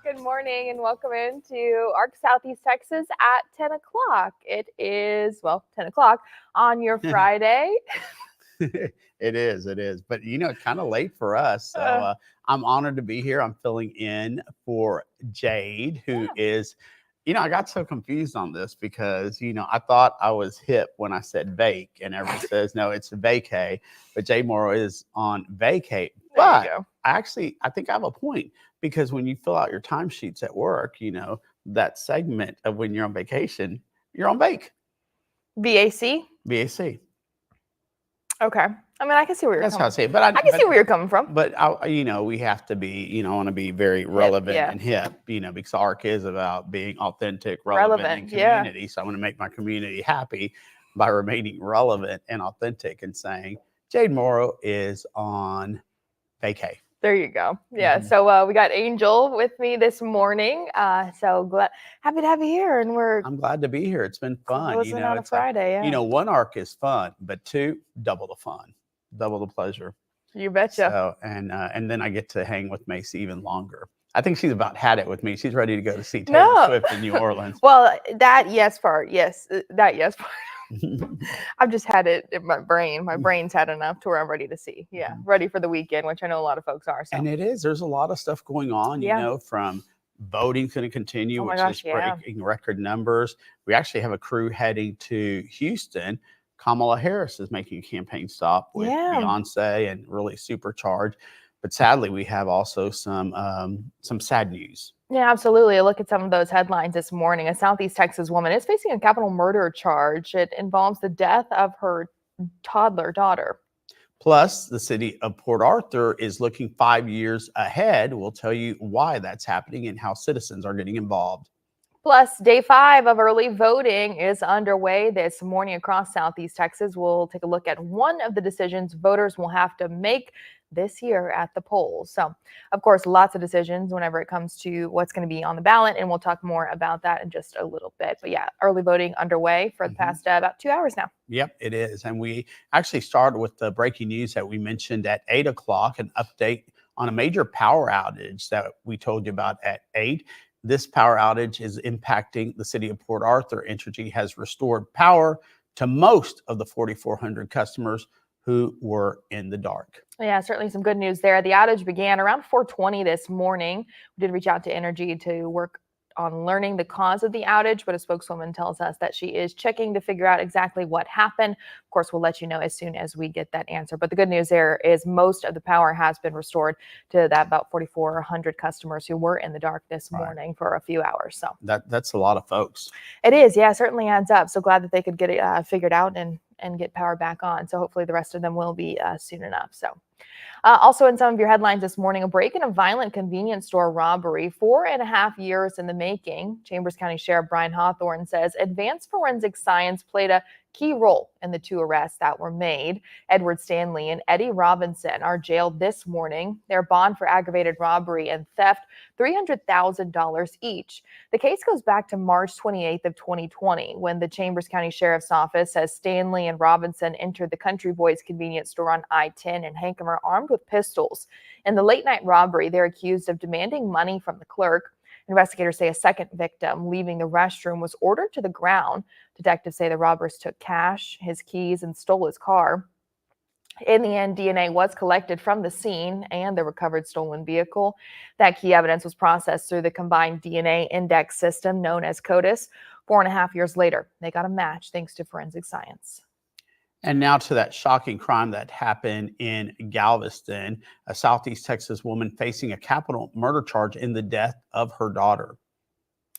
Good morning and welcome into ARC Southeast Texas at 10 o'clock. It is, 10 o'clock on your Friday. It is. But it's kind of late for us. So I'm honored to be here. I'm filling in for Jade, who is, I got so confused on this because, I thought I was hip when I said vake, and everyone says, no, it's vacay. But Jade Morrow is on vacate. But I think I have a point because when you fill out your timesheets at work, that segment of when you're on vacation, you're on vake. VAC? VAC. Okay. I mean, I can see where you're That's coming how I say it. But I can see where you're coming from. But we have to be, I want to be very relevant and hip, because ARC is about being authentic, relevant and community. So I want to make my community happy by remaining relevant and authentic and saying Jade Morrow is on vacay. There you go. Yeah. So we got Angel with me this morning. So happy to have you here, and I'm glad to be here. It's been fun. On a Friday. One ARC is fun, but two, double the fun, double the pleasure. You betcha. So, and then I get to hang with Macy even longer. I think she's about had it with me. She's ready to go to see Taylor Swift in New Orleans. Well, that yes part. I've just had it in my brain. My brain's had enough to where I'm ready to see. Yeah, ready for the weekend, which I know a lot of folks are. So. And it is. There's a lot of stuff going on, from voting's going to continue, which is breaking record numbers. We actually have a crew heading to Houston. Kamala Harris is making a campaign stop with Beyonce and really supercharged. But sadly, we have also some sad news. Yeah, absolutely. Look at some of those headlines this morning. A Southeast Texas woman is facing a capital murder charge. It involves the death of her toddler daughter. Plus, the city of Port Arthur is looking 5 years ahead. We'll tell you why that's happening and how citizens are getting involved. Plus, day 5 of early voting is underway this morning across Southeast Texas. We'll take a look at one of the decisions voters will have to make this year at the polls. So, of course, lots of decisions whenever it comes to what's going to be on the ballot, and we'll talk more about that in just a little bit. But yeah, early voting underway for the past about 2 hours now. Yep, it is. And we actually started with the breaking news that we mentioned at 8 o'clock, an update on a major power outage that we told you about at 8. This power outage is impacting the city of Port Arthur. Entergy has restored power to most of the 4,400 customers who were in the dark. Yeah, certainly some good news there. The outage began around 4:20 this morning. We did reach out to Entergy to work on learning the cause of the outage, but a spokeswoman tells us that she is checking to figure out exactly what happened. Of course, we'll let you know as soon as we get that answer. But the good news there is most of the power has been restored to that about 4,400 customers who were in the dark this morning for a few hours. So that's a lot of folks. It is. Yeah, certainly adds up. So glad that they could get it figured out and get power back on. So hopefully the rest of them will be soon enough. So also in some of your headlines this morning, a break in a violent convenience store robbery, 4.5 years in the making. Chambers County Sheriff Brian Hawthorne says advanced forensic science played a key role in the 2 arrests that were made. Edward Stanley and Eddie Robinson are jailed this morning. Their bond for aggravated robbery and theft, $300,000 each. The case goes back to March 28th of 2020 when the Chambers County Sheriff's Office says Stanley and Robinson entered the Country Boys convenience store on I-10 in Hankomer armed with pistols. In the late night robbery, they're accused of demanding money from the clerk. Investigators say a second victim leaving the restroom was ordered to the ground. Detectives say the robbers took cash, his keys, and stole his car. In the end, DNA was collected from the scene and the recovered stolen vehicle. That key evidence was processed through the combined DNA index system known as CODIS. 4.5 years later, they got a match thanks to forensic science. And now to that shocking crime that happened in Galveston, a Southeast Texas woman facing a capital murder charge in the death of her daughter.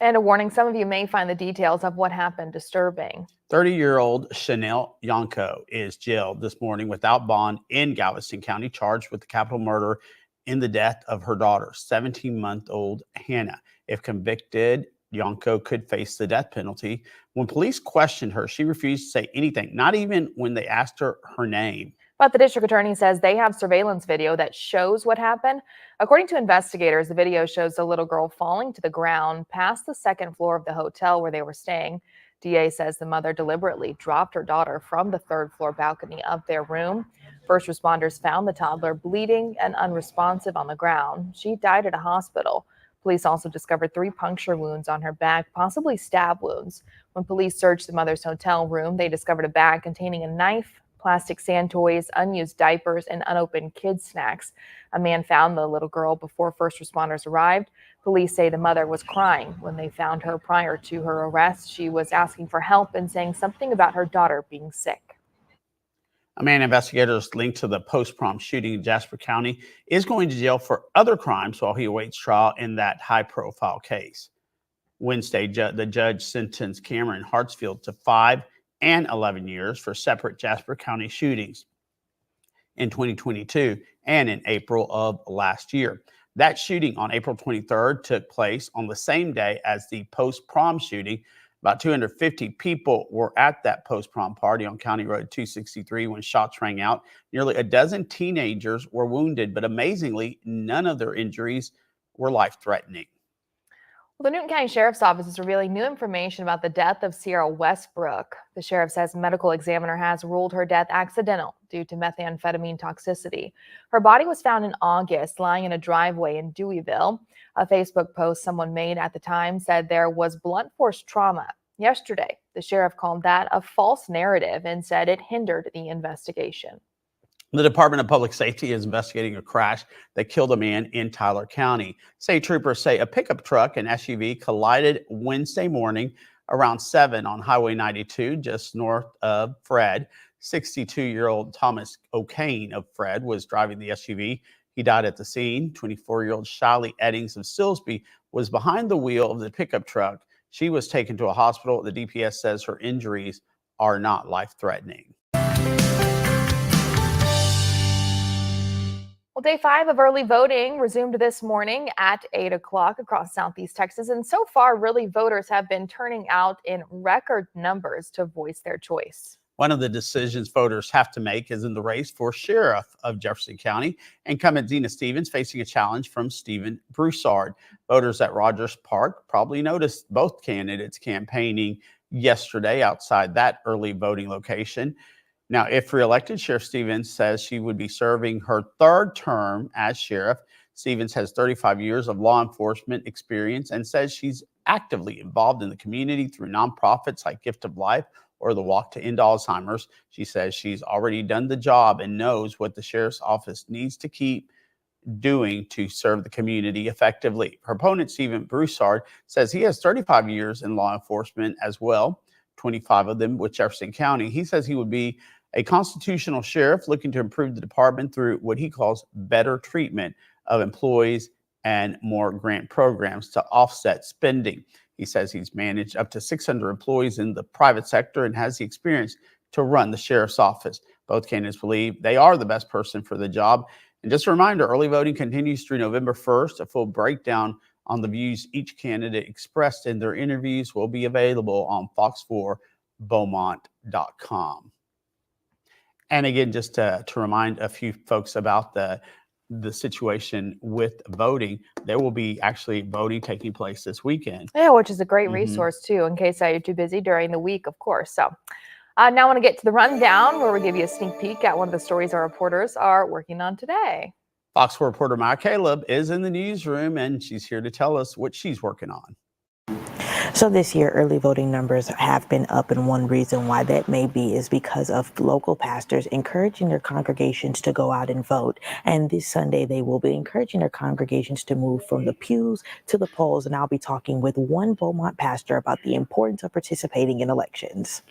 And a warning, some of you may find the details of what happened disturbing. 30-year-old Chanel Yonko is jailed this morning without bond in Galveston County, charged with the capital murder in the death of her daughter, 17-month-old Hannah. If convicted, Yonko could face the death penalty. When police questioned her, she refused to say anything, not even when they asked her her name. But the district attorney says they have surveillance video that shows what happened. According to investigators, the video shows the little girl falling to the ground past the second floor of the hotel where they were staying. DA says the mother deliberately dropped her daughter from the third floor balcony of their room. First responders found the toddler bleeding and unresponsive on the ground. She died at a hospital. Police also discovered 3 puncture wounds on her back, possibly stab wounds. When police searched the mother's hotel room, they discovered a bag containing a knife, plastic sand toys, unused diapers, and unopened kids' snacks. A man found the little girl before first responders arrived. Police say the mother was crying when they found her prior to her arrest. She was asking for help and saying something about her daughter being sick. A man investigators linked to the post-prom shooting in Jasper County is going to jail for other crimes while he awaits trial in that high-profile case. Wednesday, the judge sentenced Cameron Hartsfield to 5 and 11 years for separate Jasper County shootings in 2022 and in April of last year. That shooting on April 23rd took place on the same day as the post-prom shooting. About 250 people were at that post-prom party on County Road 263 when shots rang out. Nearly a dozen teenagers were wounded, but amazingly, none of their injuries were life-threatening. Well, the Newton County Sheriff's Office is revealing new information about the death of Sierra Westbrook. The sheriff says a medical examiner has ruled her death accidental due to methamphetamine toxicity. Her body was found in August, lying in a driveway in Deweyville. A Facebook post someone made at the time said there was blunt force trauma. Yesterday, the sheriff called that a false narrative and said it hindered the investigation. The Department of Public Safety is investigating a crash that killed a man in Tyler County. State troopers say a pickup truck and SUV collided Wednesday morning around 7 on Highway 92, just north of Fred. 62-year-old Thomas O'Kane of Fred was driving the SUV. He died at the scene. 24-year-old Shiley Eddings of Silsby was behind the wheel of the pickup truck. She was taken to a hospital. The DPS says her injuries are not life-threatening. Well, day 5 of early voting resumed this morning at 8 o'clock across Southeast Texas. And so far, really, voters have been turning out in record numbers to voice their choice. One of the decisions voters have to make is in the race for sheriff of Jefferson County. Incumbent Zena Stevens facing a challenge from Stephen Broussard. Voters at Rogers Park probably noticed both candidates campaigning yesterday outside that early voting location. Now, if reelected, Sheriff Stevens says she would be serving her 3rd term as sheriff. Stevens has 35 years of law enforcement experience and says she's actively involved in the community through nonprofits like Gift of Life or the Walk to End Alzheimer's. She says she's already done the job and knows what the sheriff's office needs to keep doing to serve the community effectively. Her opponent, Stephen Broussard, says he has 35 years in law enforcement as well, 25 of them with Jefferson County. He says he would be a constitutional sheriff looking to improve the department through what he calls better treatment of employees and more grant programs to offset spending. He says he's managed up to 600 employees in the private sector and has the experience to run the sheriff's office. Both candidates believe they are the best person for the job. And just a reminder, early voting continues through November 1st. A full breakdown on the views each candidate expressed in their interviews will be available on fox4beaumont.com. And again, just to remind a few folks about the situation with voting, there will be actually voting taking place this weekend. Yeah, which is a great resource too, in case you're too busy during the week, of course. So now I want to get to the rundown where we give you a sneak peek at one of the stories our reporters are working on today. Fox 4 reporter Maya Caleb is in the newsroom and she's here to tell us what she's working on. So this year, early voting numbers have been up, and one reason why that may be is because of local pastors encouraging their congregations to go out and vote. And this Sunday, they will be encouraging their congregations to move from the pews to the polls. And I'll be talking with one Beaumont pastor about the importance of participating in elections.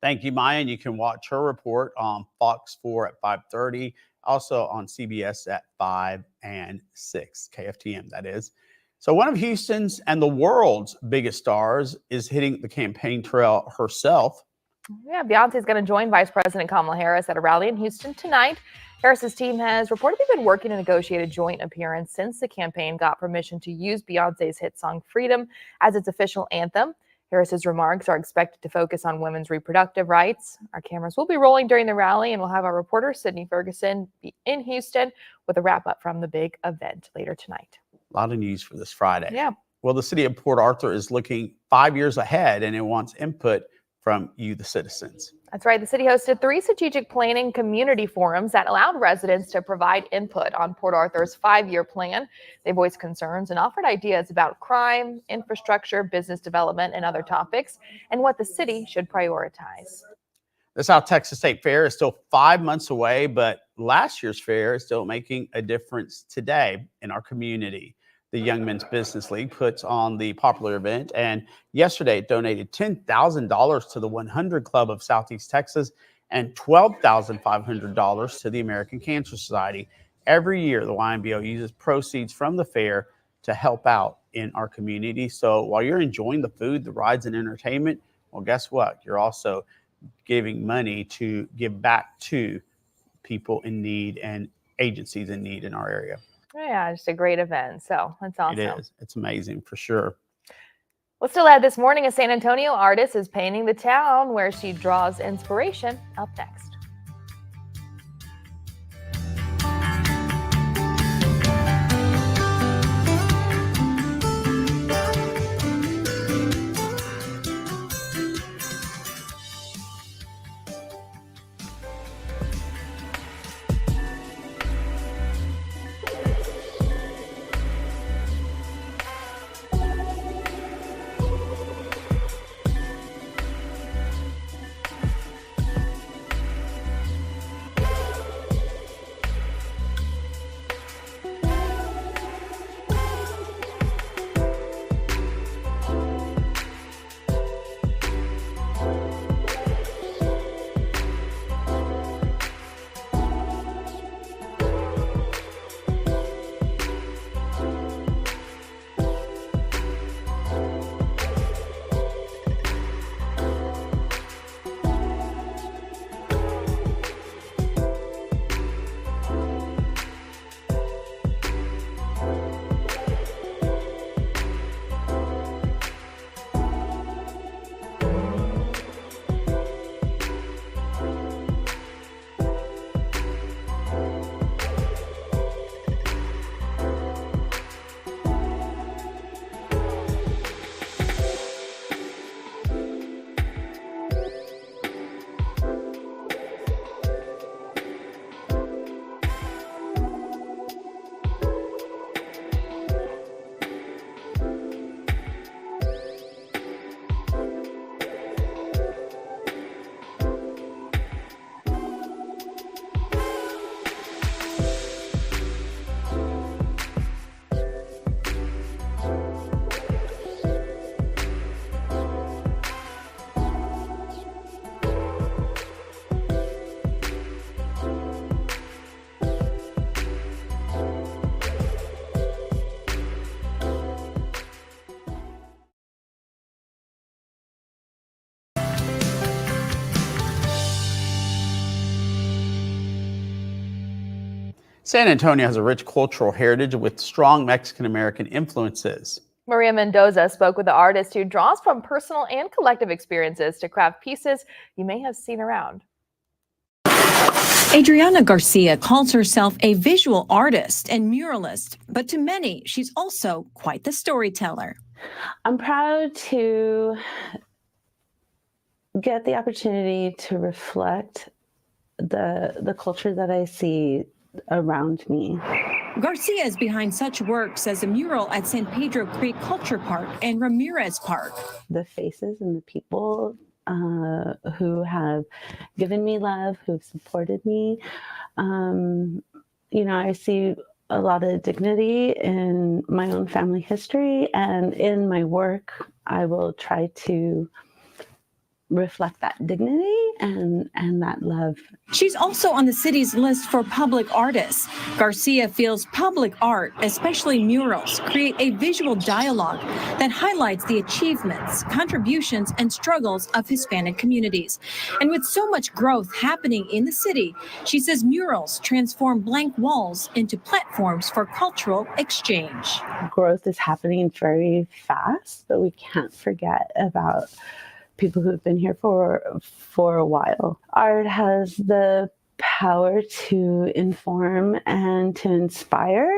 Thank you, Maya. And you can watch her report on Fox 4 at 5:30, also on CBS at 5 and 6, KFTM, that is. So one of Houston's and the world's biggest stars is hitting the campaign trail herself. Yeah, Beyonce is going to join Vice President Kamala Harris at a rally in Houston tonight. Harris's team has reportedly been working to negotiate a joint appearance since the campaign got permission to use Beyonce's hit song Freedom as its official anthem. Harris's remarks are expected to focus on women's reproductive rights. Our cameras will be rolling during the rally, and we'll have our reporter Sydney Ferguson be in Houston with a wrap-up from the big event later tonight. A lot of news for this Friday. Yeah. Well, the city of Port Arthur is looking 5 years ahead, and it wants input from you, the citizens. That's right. The city hosted 3 strategic planning community forums that allowed residents to provide input on Port Arthur's 5-year plan. They voiced concerns and offered ideas about crime, infrastructure, business development, and other topics, and what the city should prioritize. The South Texas State Fair is still 5 months away, but last year's fair is still making a difference today in our community. The Young Men's Business League puts on the popular event, and yesterday it donated $10,000 to the 100 Club of Southeast Texas and $12,500 to the American Cancer Society. Every year, the YMBO uses proceeds from the fair to help out in our community. So while you're enjoying the food, the rides, and entertainment, well, guess what? You're also giving money to give back to people in need and agencies in need in our area. Yeah, just a great event. So that's awesome. It is. It's amazing for sure. Well, still ahead this morning, a San Antonio artist is painting the town where she draws inspiration. Up next. San Antonio has a rich cultural heritage with strong Mexican-American influences. Maria Mendoza spoke with the artist who draws from personal and collective experiences to craft pieces you may have seen around. Adriana Garcia calls herself a visual artist and muralist, but to many, she's also quite the storyteller. I'm proud to get the opportunity to reflect the culture that I see around me. Garcia is behind such works as a mural at San Pedro Creek Culture Park and Ramirez Park. The faces and the people who have given me love, who've supported me. I see a lot of dignity in my own family history, and in my work, I will try to reflect that dignity and that love. She's also on the city's list for public artists. Garcia feels public art, especially murals, create a visual dialogue that highlights the achievements, contributions, and struggles of Hispanic communities. And with so much growth happening in the city, she says murals transform blank walls into platforms for cultural exchange. Growth is happening very fast, but we can't forget about people who've been here for a while. Art has the power to inform and to inspire.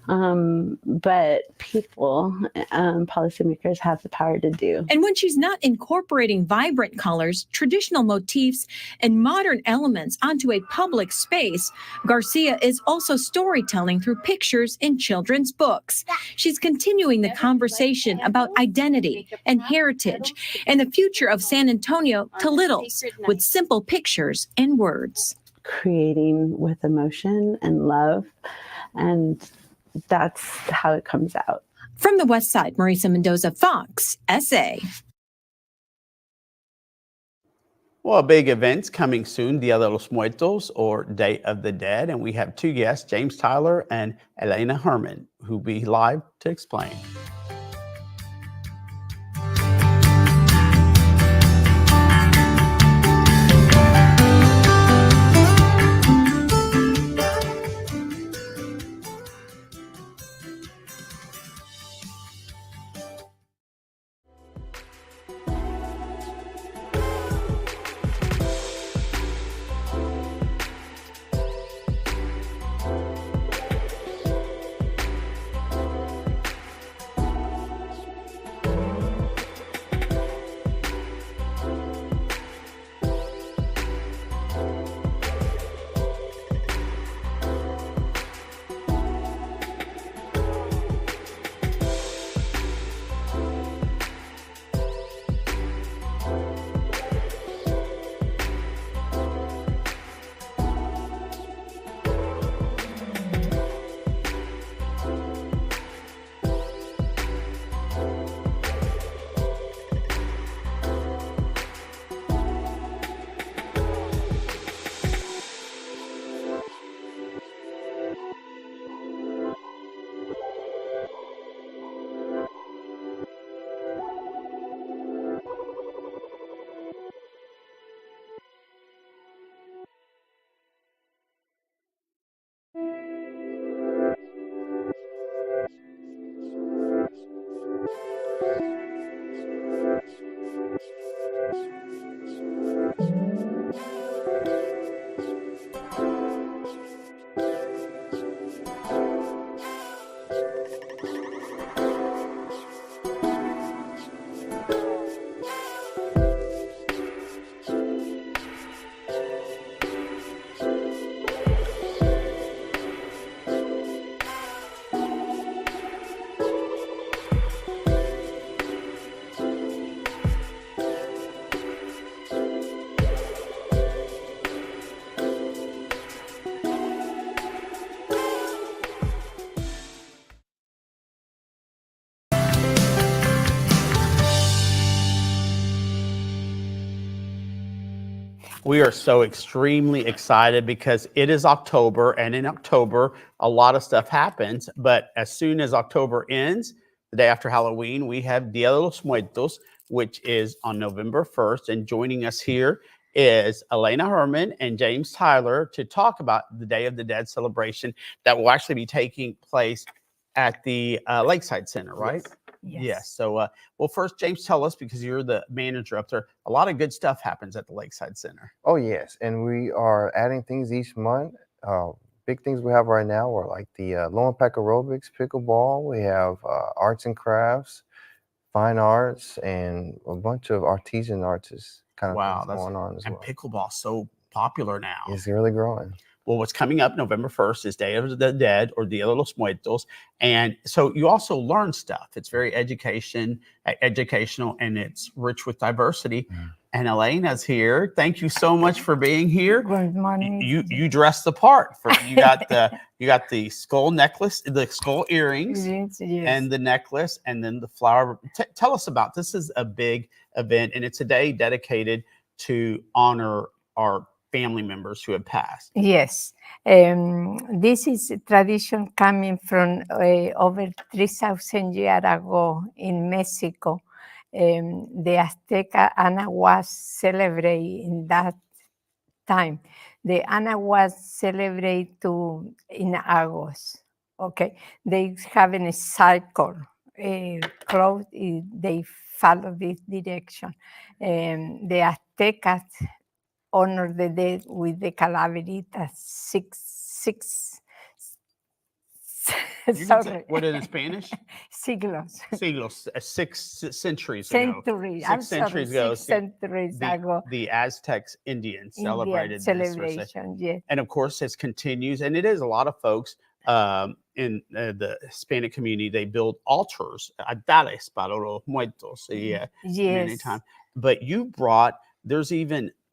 But people, policymakers have the power to do. And when she's not incorporating vibrant colors, traditional motifs, and modern elements onto a public space, Garcia is also storytelling through pictures in children's books. She's continuing the conversation about identity and heritage and the future of San Antonio to littles with simple pictures and words. Creating with emotion and love, and that's how it comes out. From the West Side, Marisa Mendoza, Fox, SA. Well, big events coming soon, Dia de los Muertos or Day of the Dead. And we have two guests, James Tyler and Elena Herman, who will be live to explain. We are so extremely excited because it is October, and in October, a lot of stuff happens. But as soon as October ends, the day after Halloween, we have Dia de los Muertos, which is on November 1st. And joining us here is Elena Herman and James Tyler to talk about the Day of the Dead celebration that will actually be taking place at the Lakeside Center, right? Yes. So, well, first, James, tell us, because you're the manager up there, a lot of good stuff happens at the Lakeside Center. Oh, yes. And we are adding things each month. Big things we have right now are like the low impact aerobics, pickleball. We have arts and crafts, fine arts, and a bunch of artisan artists kind of Wow, things going on as and well. pickleball so popular now. It's really growing. Well, what's coming up November 1st is Day of the Dead, or Dia de los Muertos. And so you also learn stuff. It's very educational, and it's rich with diversity. And Elena's here. Thank you so much for being here. Good morning. You dressed the part. You got the skull necklace, the skull earrings, Yes. and the necklace, and then the flower. Tell us about this. Is a big event, and it's a day dedicated to honor our family members who have passed. Yes. This is a tradition coming from over 3,000 years ago in Mexico. The Azteca Anahuas celebrate in that time. The Anahuas celebrate in August. Okay, they have a cycle. Close, they follow this direction. The Aztecas honor the dead with the calaveritas, You can say- Sorry. what is it in Spanish? Siglos. Siglos, 6 centuries ago. Centuries. 6 I'm sorry, centuries ago. 6 centuries ago. The Aztecs, Indians Indian celebrated this. or say- celebration, yes. And of course, it continues. And it is a lot of folks in the Hispanic community, they build altars, altares para los muertos, many Yes. times. But you brought,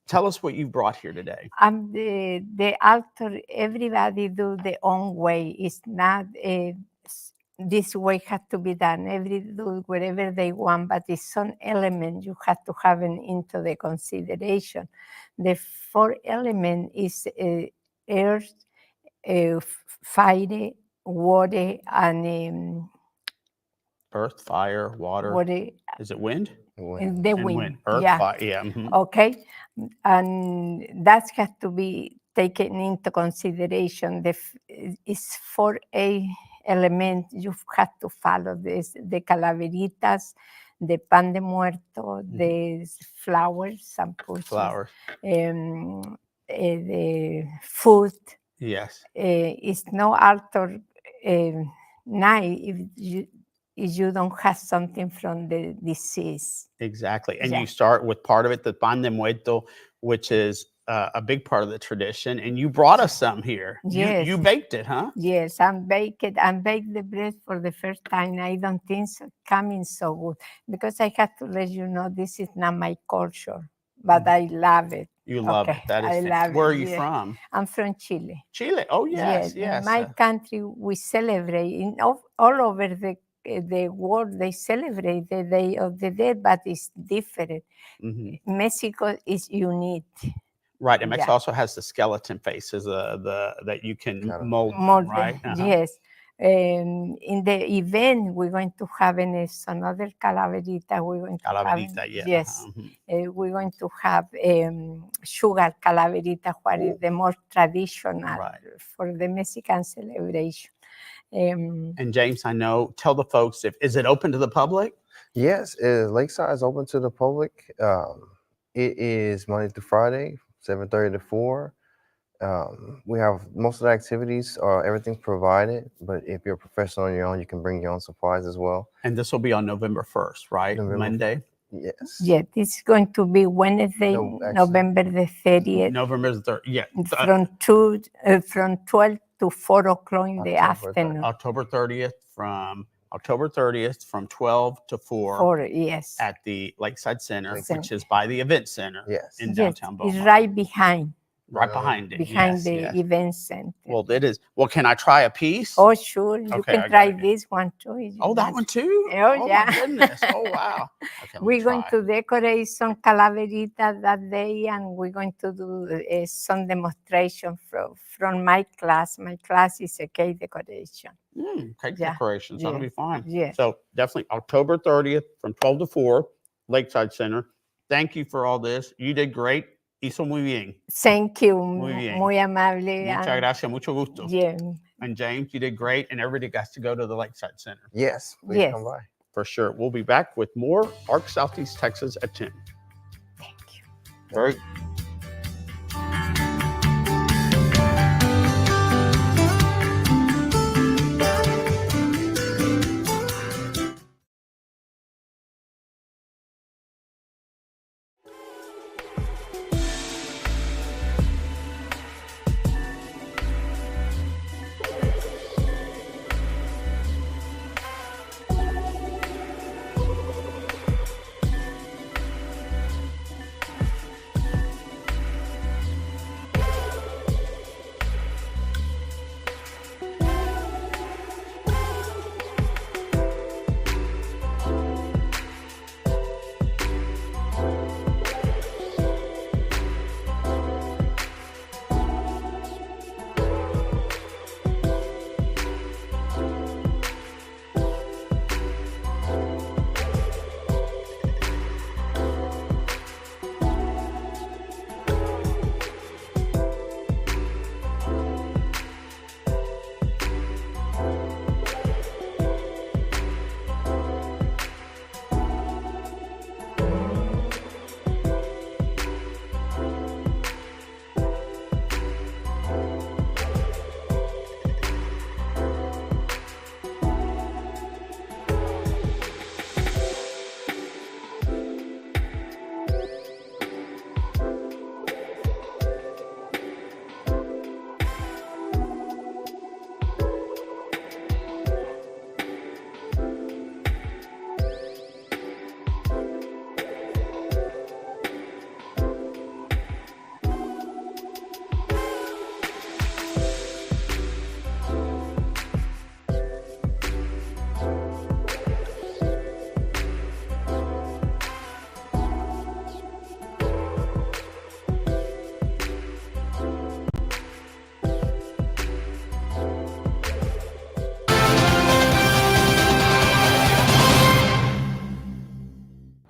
tell us what you brought here today. The altar, everybody do their own way. It's not this way has to be done. Every do whatever they want, but it's some element you have to have into the consideration. The 4 element is earth, fire, water, and Earth, fire, water. water, Is it wind? and the And wind. Earth, Yeah. fire. Yeah. mhm. Okay, and that has to be taken into consideration. It's 4 elements you have to follow. This the calaveritas, the pan de muerto, the flowers, some pushes, Flowers. the food. Yes. It's no altar night if you don't have something from the disease. Exactly. And Yeah. you start with part of it, the pan de muerto, which is a big part of the tradition. And you brought us some here. Yes. You baked it, huh? Yes, I baked the bread for the first time. I don't think so coming so good because I have to let you know this is not my culture, but I love it. You love Okay, it. That is I fan- love Where it, are you yeah. from? I'm from Chile. Chile. Oh, yes. In Yes. my country, we celebrate all over the world. They celebrate the Day of the Dead, but it's different. Mhm. Mexico is unique. Right. And Mexico Yeah. also has the skeleton faces, that you can Got it. mold, More them, right? than- Uh-huh. Yes. In the event, we're going to have another calaverita. We're going to Calaverita, have, yeah. yes. uh-huh, mhm. We're going to have sugar calaverita, what is the more traditional Right. for the Mexican celebration. And James, I know, tell the folks, is it open to the public? Yes, Lakeside is open to the public. It is Monday through Friday, 7:30 to 4. We have most of the activities, everything's provided, but if you're a professional on your own, you can bring your own supplies as well. And this will be on November 1st, right? November Monday? Yes. Yeah, it's going to be Wednesday, No, actually- November the 30th, November the 3rd. Yeah. from 12 to 4 o'clock in the October 30th. afternoon. October 30th from 12 to 4 Or yes, at the Lakeside Center, Lakeside. which is by the Event Center Yes. in yes, downtown it's Beaumont. right behind Right behind it. behind yes, the yes. event center. Well, it is. Well, can I try a piece? Oh, sure, you Okay, I can got try it. this one too. if you Oh, that want. one too? Oh, yeah. my goodness. Oh, wow. Okay, let me We're going try. to decorate some calaverita that day, and we're going to do some demonstration from my class. My class is a cake decoration. Cake Yeah, decorations. That'll yeah, be fine. yeah. So definitely October 30th from 12 to 4, Lakeside Center. Thank you for all this. You did great. Hizo muy bien. Thank you, Muy bien. muy amable. Muchas and- gracias. Mucho gusto. Yeah, And James, you did great. And everybody got to go to the Lakeside Center. Yes. Please Yes. come by. For sure. We'll be back with more ARC Southeast Texas at 10. thank you. Very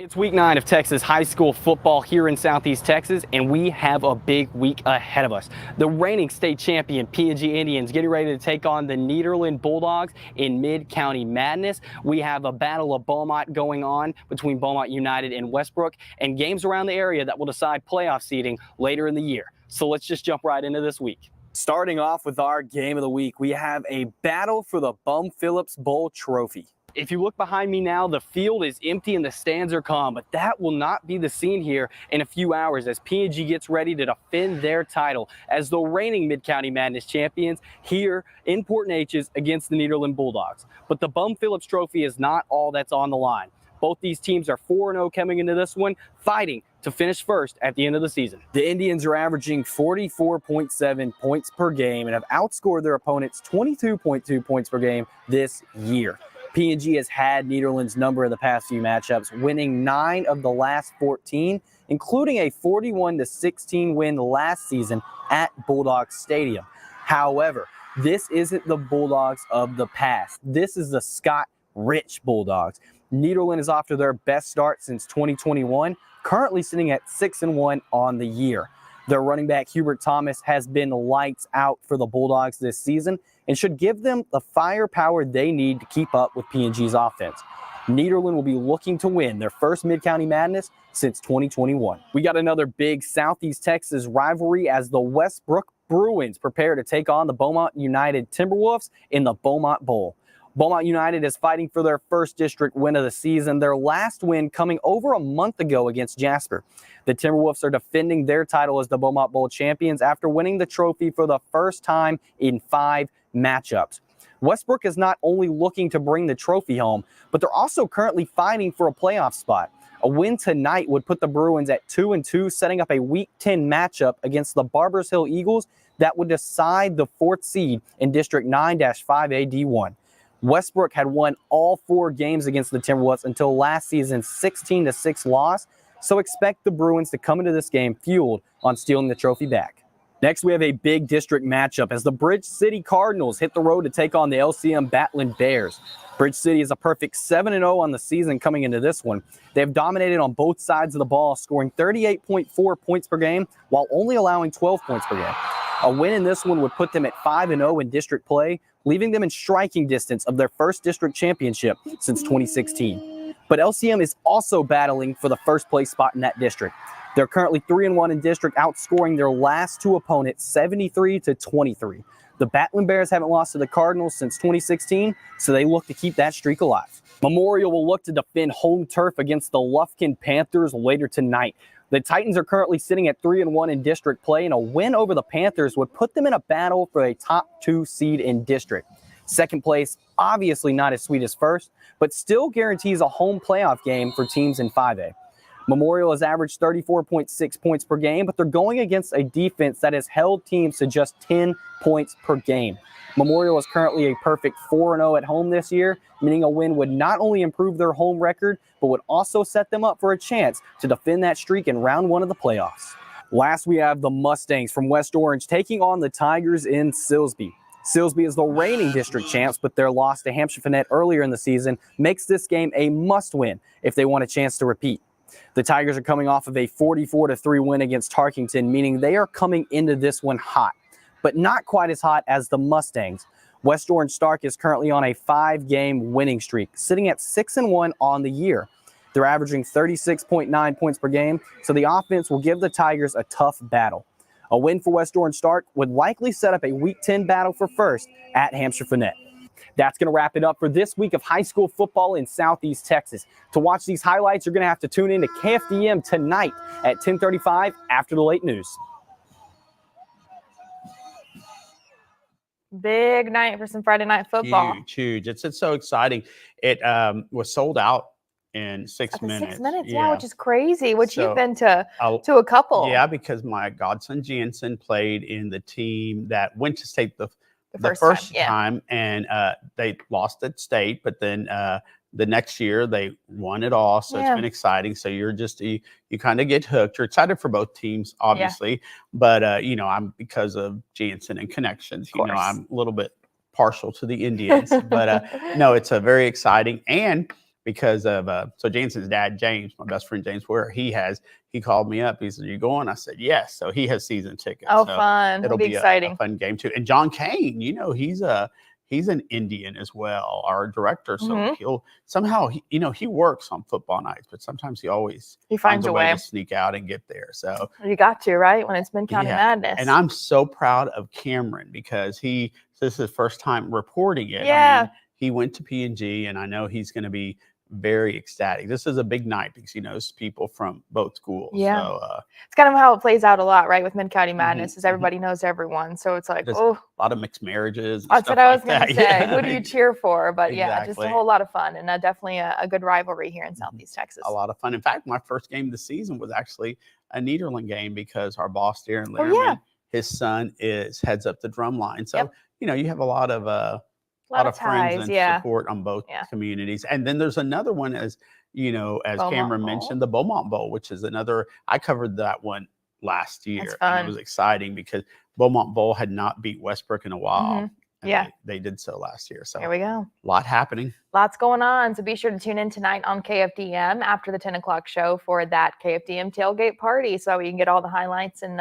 It's week 9 of Texas high school football here in Southeast Texas, and we have a big week ahead of us. The reigning state champion P&G Indians getting ready to take on the Nederland Bulldogs in Mid-County Madness. We have a Battle of Beaumont going on between Beaumont United and Westbrook, and games around the area that will decide playoff seeding later in the year. So let's just jump right into this week. Starting off with our game of the week, we have a battle for the Bum Phillips Bowl trophy. If you look behind me now, the field is empty and the stands are calm, but that will not be the scene here in a few hours as P&G gets ready to defend their title as the reigning Mid-County Madness champions here in Port Neches against the Nederland Bulldogs. But the Bum Phillips Trophy is not all that's on the line. Both these teams are 4-0 coming into this one, fighting to finish first at the end of the season. The Indians are averaging 44.7 points per game and have outscored their opponents 22.2 points per game this year. P&G has had Nederland's number in the past few matchups, winning 9 of the last 14, including a 41-16 win last season at Bulldogs Stadium. However, this isn't the Bulldogs of the past. This is the Scott Rich Bulldogs. Nederland is off to their best start since 2021, currently sitting at 6-1 on the year. Their running back Hubert Thomas has been lights out for the Bulldogs this season and should give them the firepower they need to keep up with P&G's offense. Nederland will be looking to win their first Mid-County Madness since 2021. We got another big Southeast Texas rivalry as the Westbrook Bruins prepare to take on the Beaumont United Timberwolves in the Beaumont Bowl. Beaumont United is fighting for their first district win of the season, their last win coming over a month ago against Jasper. The Timberwolves are defending their title as the Beaumont Bowl champions after winning the trophy for the first time in 5 matchups. Westbrook is not only looking to bring the trophy home, but they're also currently fighting for a playoff spot. A win tonight would put the Bruins at 2-2, setting up a Week 10 matchup against the Barbers Hill Eagles that would decide the 4th seed in District 9-5A D1. Westbrook had won all 4 games against the Timberwolves until last season's 16-6 loss, so expect the Bruins to come into this game fueled on stealing the trophy back. Next, we have a big district matchup as the Bridge City Cardinals hit the road to take on the LCM Battling Bears. Bridge City is a perfect 7-0 on the season coming into this one. They have dominated on both sides of the ball, scoring 38.4 points per game while only allowing 12 points per game. A win in this one would put them at 5-0 in district play, leaving them in striking distance of their first district championship since 2016. But LCM is also battling for the first place spot in that district. They're currently 3-1 in district, outscoring their last 2 opponents 73-23. The Battling Bears haven't lost to the Cardinals since 2016, so they look to keep that streak alive. Memorial will look to defend home turf against the Lufkin Panthers later tonight. The Titans are currently sitting at 3-1 in district play, and a win over the Panthers would put them in a battle for a top 2 seed in district. Second place, obviously not as sweet as first, but still guarantees a home playoff game for teams in 5A. Memorial has averaged 34.6 points per game, but they're going against a defense that has held teams to just 10 points per game. Memorial is currently a perfect 4-0 at home this year, meaning a win would not only improve their home record, but would also set them up for a chance to defend that streak in round 1 of the playoffs. Last, we have the Mustangs from West Orange taking on the Tigers in Silsbee. Silsbee is the reigning district champs, but their loss to Hampshire Finette earlier in the season makes this game a must-win if they want a chance to repeat. The Tigers are coming off of a 44-3 win against Tarkington, meaning they are coming into this one hot, but not quite as hot as the Mustangs. West Orange Stark is currently on a 5-game winning streak, sitting at 6-1 on the year. They're averaging 36.9 points per game, so the offense will give the Tigers a tough battle. A win for West Orange Stark would likely set up a Week 10 battle for first at Hampshire Finette. That's going to wrap it up for this week of high school football in Southeast Texas. To watch these highlights, you're going to have to tune in to KFDM tonight at 10:35 after the late news. Big night for some Friday night football. Huge. It's so exciting. It was sold out in 6 minutes. 6 minutes, yeah, which is crazy. Which So, you've been to a couple. Yeah, because my godson Jensen played in the team that went to state the first time, and they lost at state, but then the next year they won it all. So it's been exciting. So you're just you kind of get hooked. You're excited for both teams, obviously, but I'm because of Jensen and connections. I'm a little bit partial to the Indians, but no, it's a very exciting. And because of so Jansen's dad, James, my best friend James Ware, he called me up. He said, "You going?" I said, "Yes." So he has season tickets. Oh, so fun. it'll It'll be be exciting. a fun game too. And John Kane, he's an Indian as well, our director. So Mhm. he'll somehow he works on football nights, but sometimes he always He finds a way. to sneak out and get there. So You got to, right? When it's Mid-County yeah, Madness. and I'm so proud of Cameron because this is his first time reporting it. I Yeah. mean, he went to P&G, and I know he's going to be very ecstatic. This is a big night because he knows people from both schools. Yeah. So It's kind of how it plays out a lot, right? With Mid-County Mhm, Madness, is everybody knows everyone. So it's like, There's oh, a lot of mixed marriages. And that's stuff what I like was going that. to say. Yeah. Who do you cheer for? But yeah, just a Exactly. whole lot of fun, and definitely a good rivalry here in Southeast Texas. A lot of fun. In fact, my first game of the season was actually a Nederland game because our boss, Darren Oh, Lehrman, yeah. his son heads up the drum line. So, Yep. you have a lot of A lot of friends ties, and yeah. support on both Yeah. communities. And then there's another one, as Beaumont Cameron Bowl. mentioned, the Beaumont Bowl, which is I covered that one last year. And fun. it was exciting because Beaumont Bowl had not beat Westbrook in a while. Mhm. And Yeah. they did so last year. So There we go. a lot happening. Lots going on. So be sure to tune in tonight on KFDM after the 10 o'clock show for that KFDM tailgate party, so you can get all the highlights and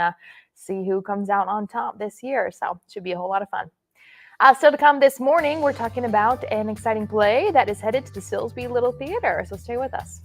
see who comes out on top this year. So it should be a whole lot of fun. Still to come this morning, we're talking about an exciting play that is headed to the Silsbee Little Theater. So stay with us.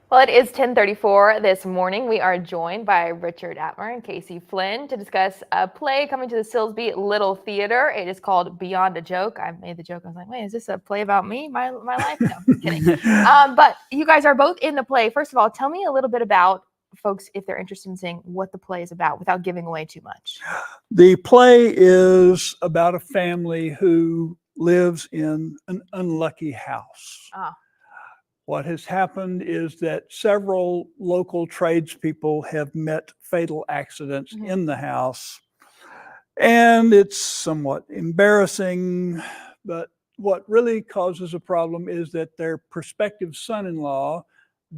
Well, it is 10:34 this morning. We are joined by Richard Atmer and Casey Flynn to discuss a play coming to the Silsbee Little Theater. It is called Beyond a Joke. I made the joke. I was like, wait, is this a play about me, my life? No, I'm kidding. But you guys are both in the play. First of all, tell me a little bit about folks, if they're interested in seeing what the play is about without giving away too much. The play is about a family who lives in an unlucky house. Ah. What has happened is that several local tradespeople have met fatal accidents in the house, and it's somewhat embarrassing. But what really causes a problem is that their prospective son-in-law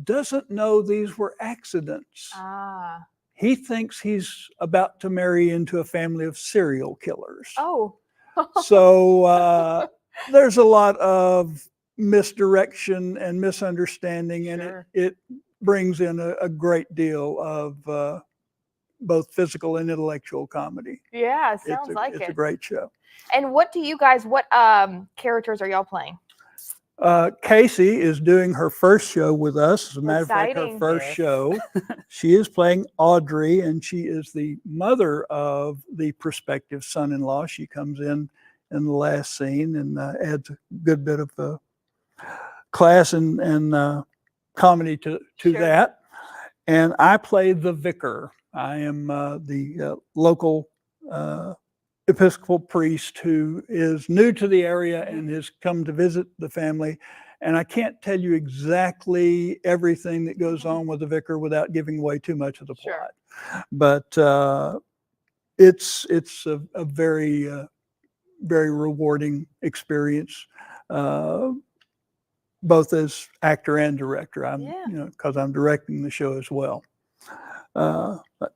doesn't know these were accidents. Ah. He thinks he's about to marry into a family of serial killers. Oh. So there's a lot of misdirection and misunderstanding, and Sure. it brings in a great deal of both physical and intellectual comedy. Yeah, sounds It's like a it. great show. And what characters are y'all playing? Casey is doing her first show with us. As a matter of fact, her Exciting. first Yes. show. She is playing Audrey, and she is the mother of the prospective son-in-law. She comes in the last scene and adds a good bit of class and comedy to Sure. that. And I play the vicar. I am the local Episcopal priest who is new to the area and has come to visit the family. And I can't tell you exactly everything that goes on with the vicar without giving away too much of the Sure. plot. But it's a very very rewarding experience, both as actor and director. I'm Yeah. because I'm directing the show as well. But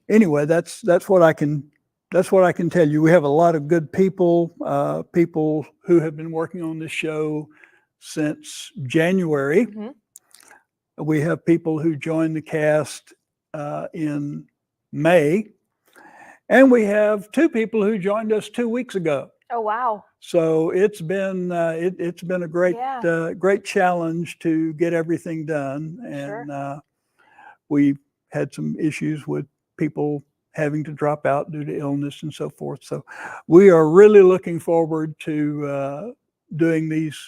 anyway, that's what I can. That's what I can tell you. We have a lot of good people, people who have been working on this show since January. Mhm. We have people who joined the cast in May, and we have 2 people who joined us 2 weeks ago. Oh, wow. So it's been it's been a great Yeah. great challenge to get everything done, Sure. and we've had some issues with people having to drop out due to illness and so forth. So we are really looking forward to doing these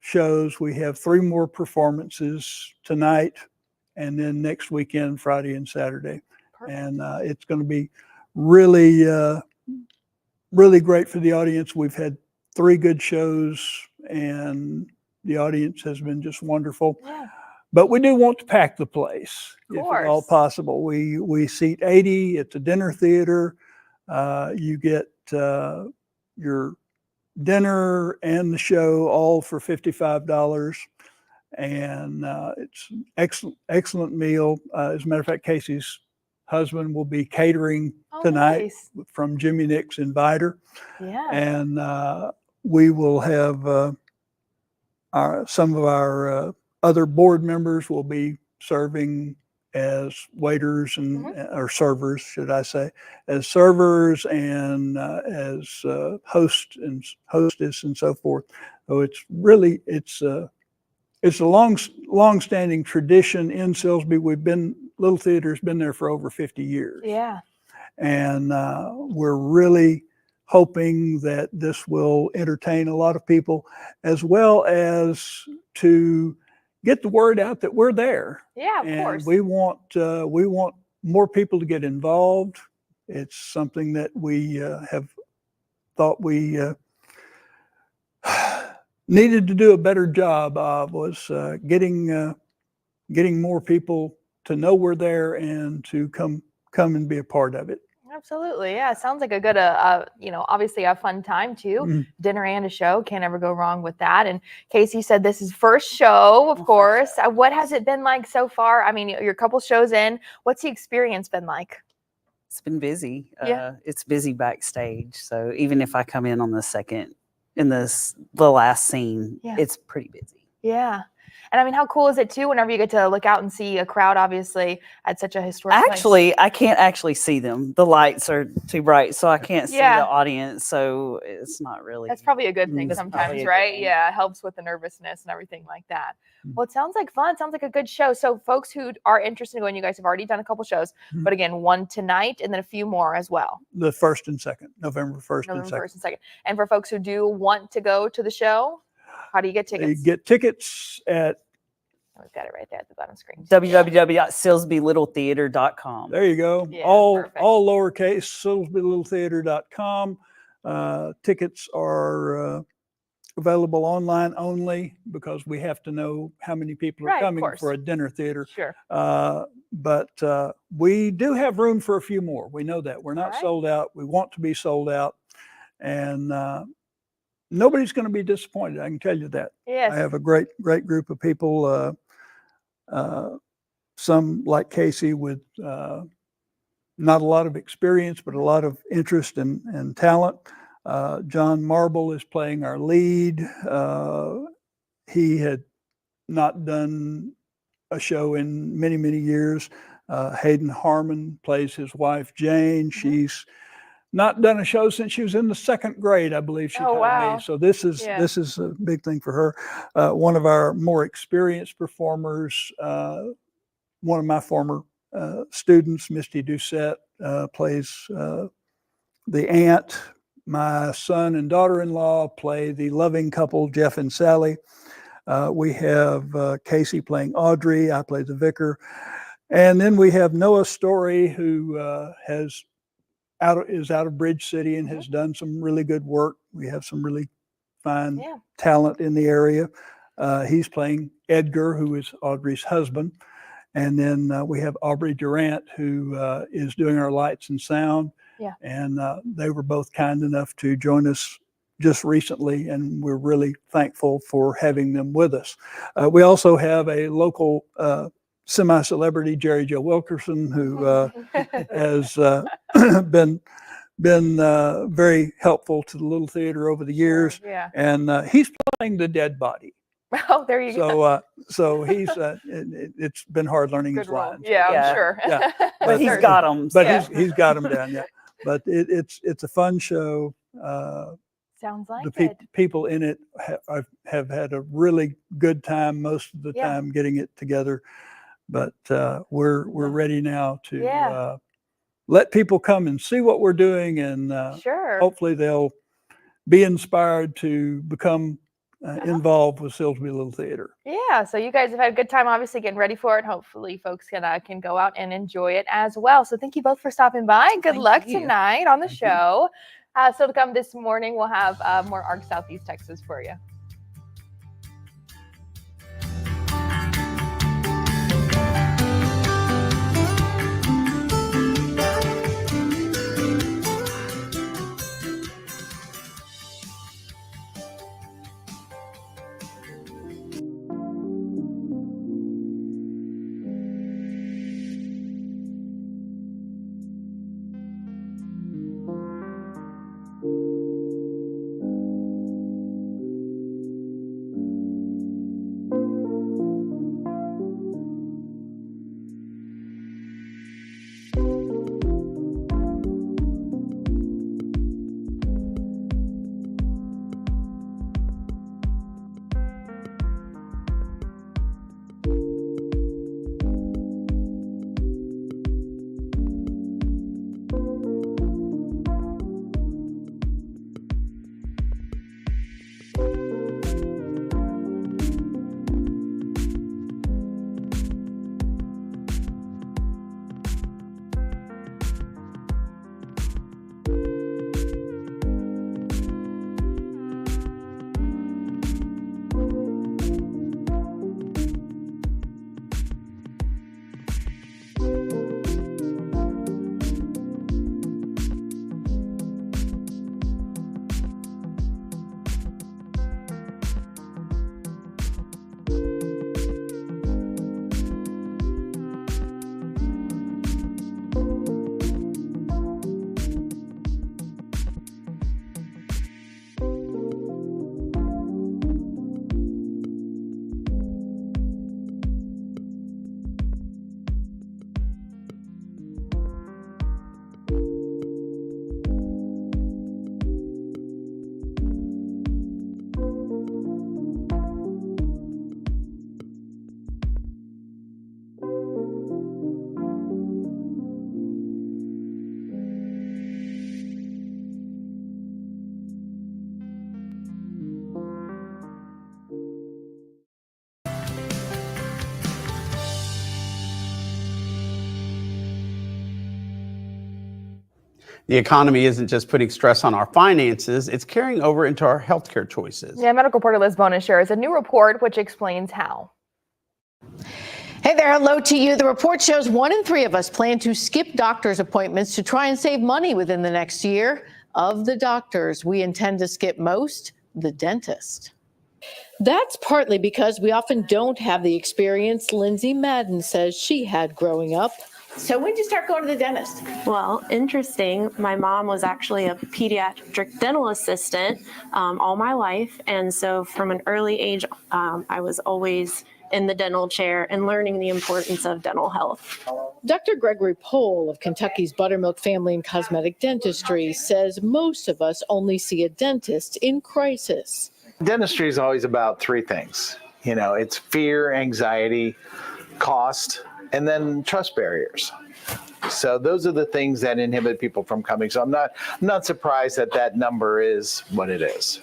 shows. We have 3 more performances tonight, and then next weekend, Friday and Saturday. Perfect. And it's going to be really, really great for the audience. We've had 3 good shows, and the audience has been just wonderful. Yeah. But we do want to pack the place Of if at all course. possible. We seat 80. It's a dinner theater. You get your dinner and the show all for $55, and it's an excellent meal. As a matter of fact, Casey's husband will be catering Oh, tonight nice. from Jimmy Nick's Inviter, Yeah. and we will have some of our other board members will be serving as waiters and or servers, should I say, as servers and as host and hostess and so forth. So it's really it's a long-standing tradition in Silsbee. Little Theater's been there for over 50 years. Yeah. And we're really hoping that this will entertain a lot of people, as well as to get the word out that we're there. Yeah, of And course. we want more people to get involved. It's something that we have thought we needed to do a better job of, was getting more people to know we're there and to come and be a part of it. Absolutely. Yeah. Sounds like a good, obviously a fun time too. Mhm. Dinner and a show. Can't ever go wrong with that. And Casey said this is first show, of course. What has it been like so far? I mean, you're a couple shows in. What's the experience been like? It's been busy. Yeah. It's busy backstage. So even if I come in on the last scene, Yeah. it's pretty busy. Yeah. And I mean, how cool is it too, whenever you get to look out and see a crowd, obviously, at such a historic place? Actually, I can't actually see them. The lights are too bright, so I can't see Yeah. the audience. So it's not really. That's probably a good thing That's sometimes, probably a good right? thing. Yeah, it helps with the nervousness and everything like that. Well, it sounds like fun. Sounds like a good show. So folks who are interested in going, you guys have already done a couple shows, Mhm. but again, one tonight and then a few more as well. The 1st and 2nd, November 1st and November 2nd. 1st and 2nd. And for folks who do want to go to the show, how do you get They tickets? get tickets at, We've got it right there at the bottom screen. www.silsbeelittletheater.com. there you go, Yeah, all perfect. lowercase, SilsbeeLittleTheater.com. Tickets are available online only, because we have to know how many people are Right, of coming course. for a dinner theater. Sure. But we do have room for a few more. We know that. We're not Alright. sold out. We want to be sold out. And nobody's going to be disappointed. I can tell you that. Yes. I have a great group of people. Some like Casey with not a lot of experience, but a lot of interest and talent. John Marble is playing our lead. He had not done a show in many, many years. Hayden Harmon plays his wife, Jane. She's not done a show since she was in the 2nd grade, I believe she Oh, told wow. me. So this is Yeah. this is a big thing for her. One of our more experienced performers, one of my former students, Misty Doucette, plays the aunt. My son and daughter-in-law play the loving couple, Jeff and Sally. We have Casey playing Audrey. I play the vicar. And then we have Noah Story, who is out of Bridge City and has done some really good work. We have some really fine Yeah. talent in the area. He's playing Edgar, who is Audrey's husband. And then we have Aubrey Durant, who is doing our lights and sound. Yeah. And they were both kind enough to join us just recently, and we're really thankful for having them with us. We also have a local semi-celebrity, Jerry Joe Wilkerson, who has been very helpful to the Little Theater over the years, Yeah. and he's playing the dead body. Oh, there you go. So he's it's been hard learning Good his role. lines. Yeah, Yeah. I'm sure. Yeah. But he's Certainly. got them. But Yeah. he's got them down. Yeah. But it's a fun show. Sounds like The it. people in it have had a really good time most of the Yeah. time getting it together. But we're ready now to Yeah. let people come and see what we're doing, and Sure. hopefully they'll be inspired to become involved with Silsbee Little Theater. Yeah, so you guys have had a good time, obviously getting ready for it. Hopefully, folks can go out and enjoy it as well. So thank you both for stopping by. Good Thank luck you. tonight on the Thank you. show. So to come this morning, we'll have more ARC Southeast Texas for you. The economy isn't just putting stress on our finances, it's carrying over into our healthcare choices. Yeah, medical reporter Liz Bona shares a new report which explains how. Hey there, hello to you. The report shows 1 in 3 of us plan to skip doctor's appointments to try and save money within the next year. Of the doctors we intend to skip most, the dentist. That's partly because we often don't have the experience Lindsay Madden says she had growing up. So when did you start going to the dentist? Well, interesting. My mom was actually a pediatric dental assistant all my life. And so from an early age, I was always in the dental chair and learning the importance of dental health. Dr. Gregory Pohl of Kentucky's Buttermilk Family and Cosmetic Dentistry says most of us only see a dentist in crisis. Dentistry is always about three things. You know, it's fear, anxiety, cost, and then trust barriers. So those are the things that inhibit people from coming. So I'm not surprised that that number is what it is.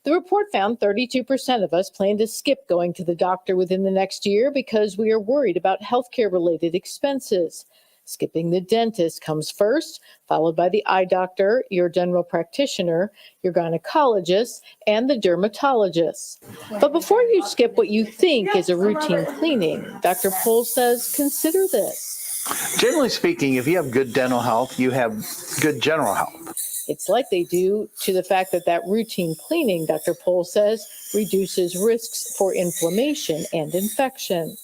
The report found 32% of us plan to skip going to the doctor within the next year because we are worried about healthcare-related expenses. Skipping the dentist comes first, followed by the eye doctor, your general practitioner, your gynecologist, and the dermatologist. But before you skip what you think is a routine cleaning, Dr. Pohl says consider this. Generally speaking, if you have good dental health, you have good general health. It's likely due to the fact that routine cleaning, Dr. Pohl says, reduces risks for inflammation and infection.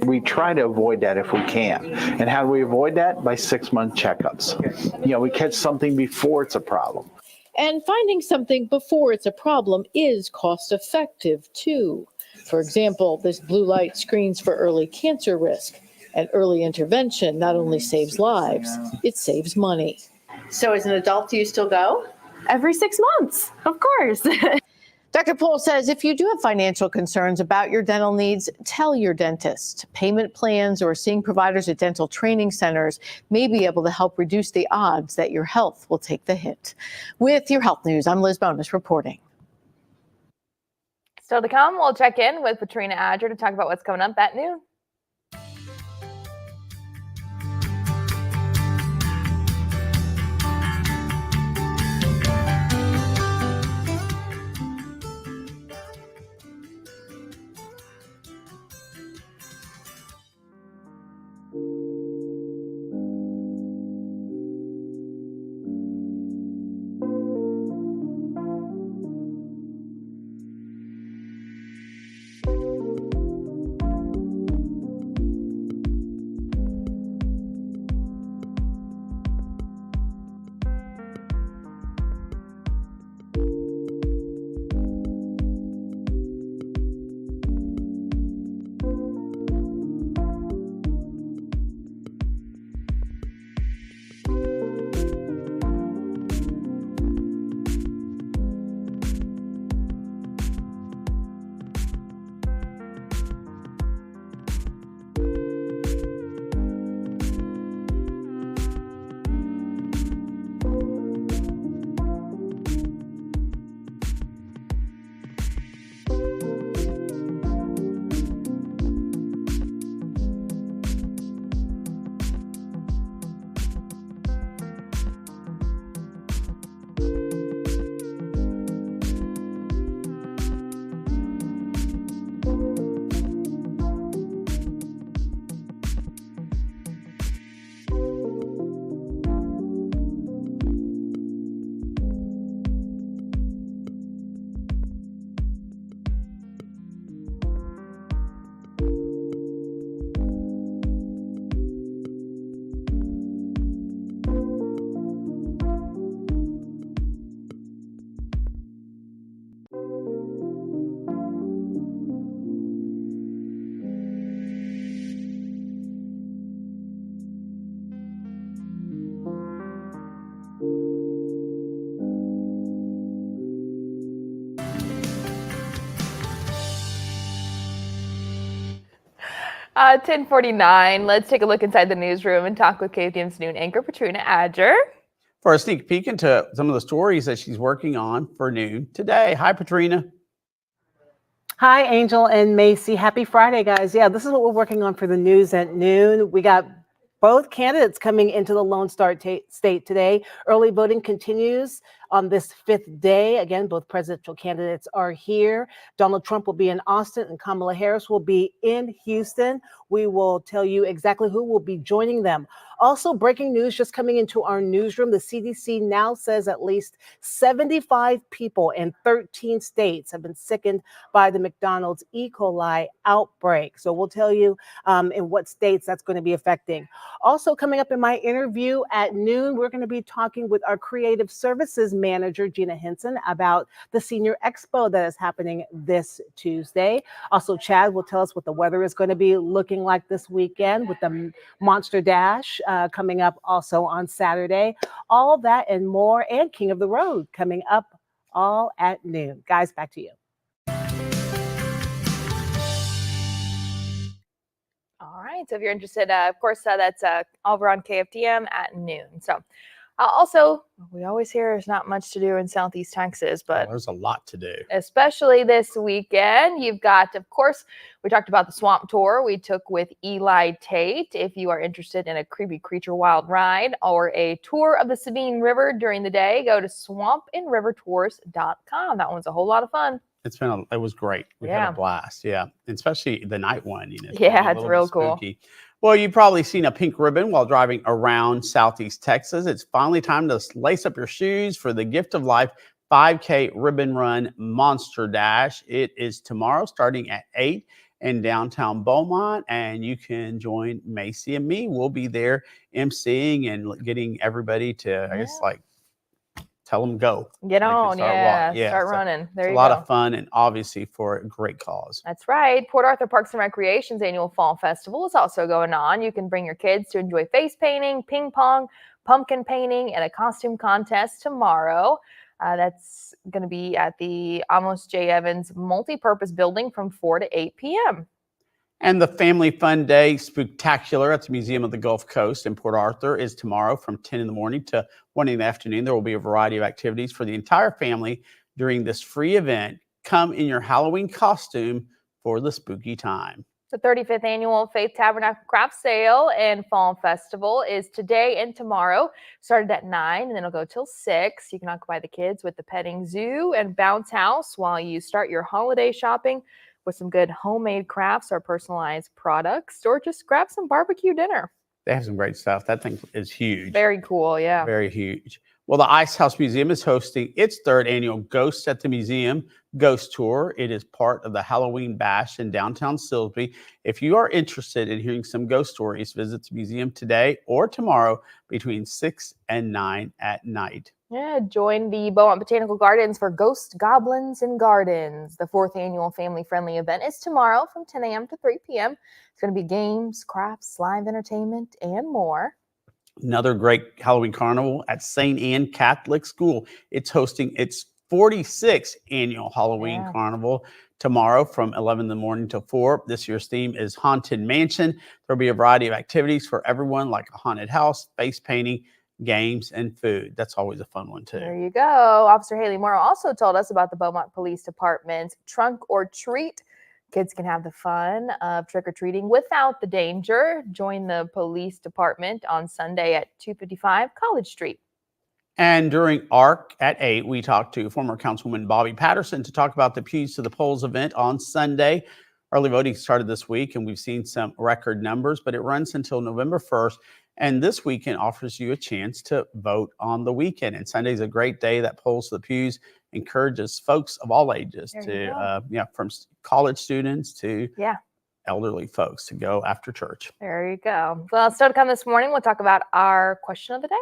We try to avoid that if we can. And how do we avoid that? By 6-month checkups. You know, we catch something before it's a problem. And finding something before it's a problem is cost effective too. For example, this blue light screens for early cancer risk. And early intervention not only saves lives, it saves money. So as an adult, do you still go? Every 6 months, of course. Dr. Pohl says if you do have financial concerns about your dental needs, tell your dentist. Payment plans or seeing providers at dental training centers may be able to help reduce the odds that your health will take the hit. With your health news, I'm Liz Bonus reporting. Still to come, we'll check in with Patrina Adger to talk about what's coming up at noon. At 10:49, let's take a look inside the newsroom and talk with KFDM's noon anchor, Patrina Adger. For a sneak peek into some of the stories that she's working on for noon today. Hi, Patrina. Hi, Angel and Macy. Happy Friday, guys. Yeah, this is what we're working on for the news at noon. We got both candidates coming into the Lone Star State today. Early voting continues on this 5th day. Again, both presidential candidates are here. Donald Trump will be in Austin and Kamala Harris will be in Houston. We will tell you exactly who will be joining them. Also, breaking news just coming into our newsroom. The CDC now says at least 75 people in 13 states have been sickened by the McDonald's E. coli outbreak. So we'll tell you in what states that's going to be affecting. Also coming up in my interview at noon, we're going to be talking with our creative services manager, Gina Henson, about the Senior Expo that is happening this Tuesday. Also, Chad will tell us what the weather is going to be looking like this weekend with the Monster Dash coming up also on Saturday. All that and more, and King of the Road coming up all at noon. Guys, back to you. All right. So if you're interested, of course, that's over on KFDM at noon. So also, we always hear there's not much to do in Southeast Texas, but There's a lot to do. especially this weekend, you've got, of course, we talked about the swamp tour we took with Eli Tate. If you are interested in a creepy creature wild ride or a tour of the Sabine River during the day, go to swampandrivertours.com. That one's a whole lot of fun. It was great. We had a blast. Yeah. And especially the night one, you know. Yeah, a it's little real bit cool. spooky. Well, you've probably seen a pink ribbon while driving around Southeast Texas. It's finally time to lace up your shoes for the Gift of Life 5K Ribbon Run Monster Dash. It is tomorrow starting at 8 in downtown Beaumont, and you can join Macy and me. We'll be there emceeing and getting everybody to, I guess, like, tell them go. Get They can on, start yeah, walking. start so running. There it's you a lot go. of fun, and obviously for a great cause. That's right. Port Arthur Parks and Recreation's annual Fall Festival is also going on. You can bring your kids to enjoy face painting, ping pong, pumpkin painting, and a costume contest tomorrow. That's going to be at the Amos J. Evans Multipurpose Building from 4 to 8 p.m. And the Family Fun Day Spooktacular at the Museum of the Gulf Coast in Port Arthur is tomorrow from 10 in the morning to 1 in the afternoon. There will be a variety of activities for the entire family during this free event. Come in your Halloween costume for the spooky time. The 35th annual Faith Tabernacle Craft Sale and Fall Festival is today and tomorrow. Started at 9 and then it'll go till 6. You can occupy the kids with the petting zoo and bounce house while you start your holiday shopping with some good homemade crafts or personalized products, or just grab some barbecue dinner. They have some great stuff. That thing is huge. Very cool, yeah. Very huge. Well, the Ice House Museum is hosting its 3rd annual Ghosts at the Museum Ghost Tour. It is part of the Halloween Bash in downtown Silsbee. If you are interested in hearing some ghost stories, visit the museum today or tomorrow between 6 and 9 at night. Yeah, join the Beaumont Botanical Gardens for Ghost, Goblins, and Gardens. The 4th annual family-friendly event is tomorrow from 10 a.m. to 3 p.m. It's going to be games, crafts, live entertainment, and more. Another great Halloween carnival at St. Anne Catholic School. It's hosting its 46th annual Halloween carnival tomorrow from 11 in the morning till 4. This year's theme is Haunted Mansion. There'll be a variety of activities for everyone, like a haunted house, face painting, games, and food. That's always a fun one too. There you go. Officer Haley Morrow also told us about the Beaumont Police Department's Trunk or Treat. Kids can have the fun of trick-or-treating without the danger. Join the police department on Sunday at 255 College Street. And during ARC at 8, we talked to former Councilwoman Bobby Patterson to talk about the Pews to the Polls event on Sunday. Early voting started this week, and we've seen some record numbers, but it runs until November 1st. And this weekend offers you a chance to vote on the weekend. And Sunday's a great day that Polls to the Pews encourages folks of all ages from college students to elderly folks to go after church. There you go. Well, still to come this morning, we'll talk about our question of the day.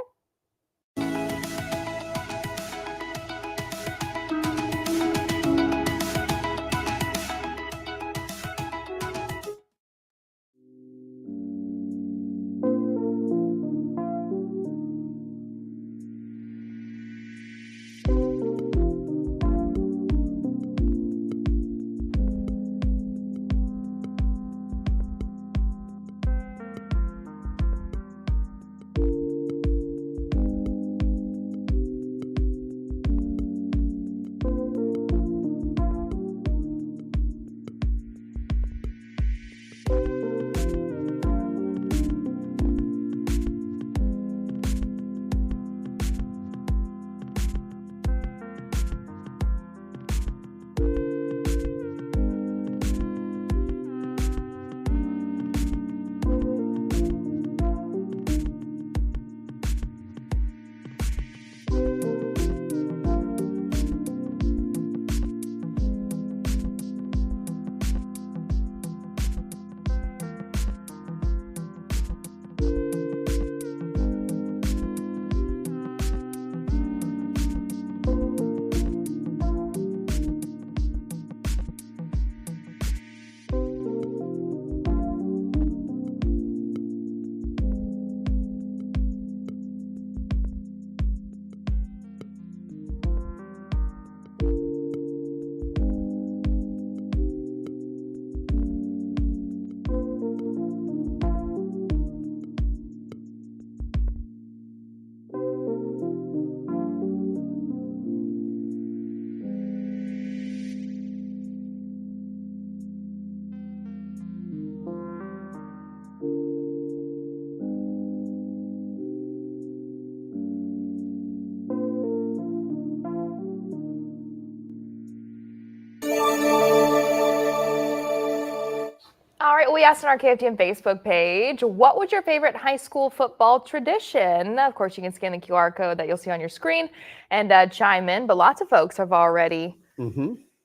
we asked on our KFTM Facebook page, what was your favorite high school football tradition? Of course, you can scan the QR code that you'll see on your screen and chime in, but lots of folks have already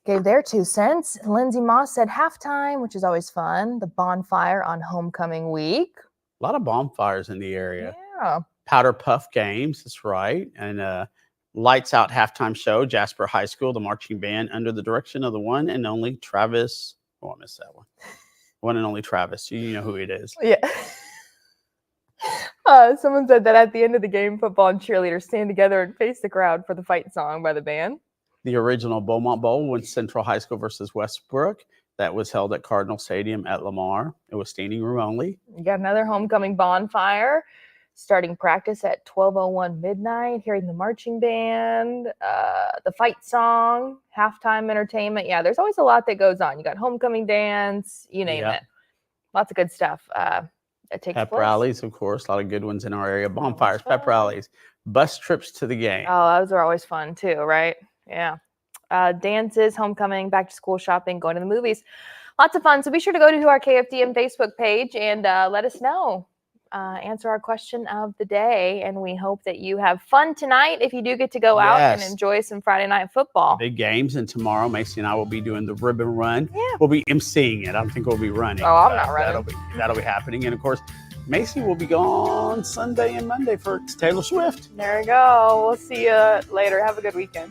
gave their 2 cents. Lindsay Moss said halftime, which is always fun. The bonfire on homecoming week. A lot of bonfires in the area. Yeah. Powder Puff games, that's right. And Lights Out halftime show, Jasper High School, the marching band under the direction of the one and only Travis. Oh, I missed that one. One and only Travis. You know who it is. Yeah. Someone said that at the end of the game, football and cheerleaders stand together and face the crowd for the fight song by the band. The original Beaumont Bowl when Central High School versus Westbrook. That was held at Cardinal Stadium at Lamar. It was standing room only. You got another homecoming bonfire. Starting practice at 12:01 midnight, hearing the marching band, the fight song, halftime entertainment. Yeah, there's always a lot that goes on. You got homecoming dance, you name it. Lots of good stuff that takes Pep place. rallies, of course. A lot of good ones in our area. Bonfires, pep rallies, bus trips to the game. Oh, those are always fun too, right? Yeah. Dances, homecoming, back to school shopping, going to the movies. Lots of fun. So be sure to go to our KFDM Facebook page and let us know. Answer our question of the day, and we hope that you have fun tonight if you do get to go out and Yes. enjoy some Friday night football. Big games, and tomorrow Macy and I will be doing the ribbon run. Yeah. We'll be emceeing it. I don't think we'll be running. Oh, I'm but not running. That'll be happening. And of course, Macy will be gone Sunday and Monday for Taylor Swift. There we go. We'll see you later. Have a good weekend.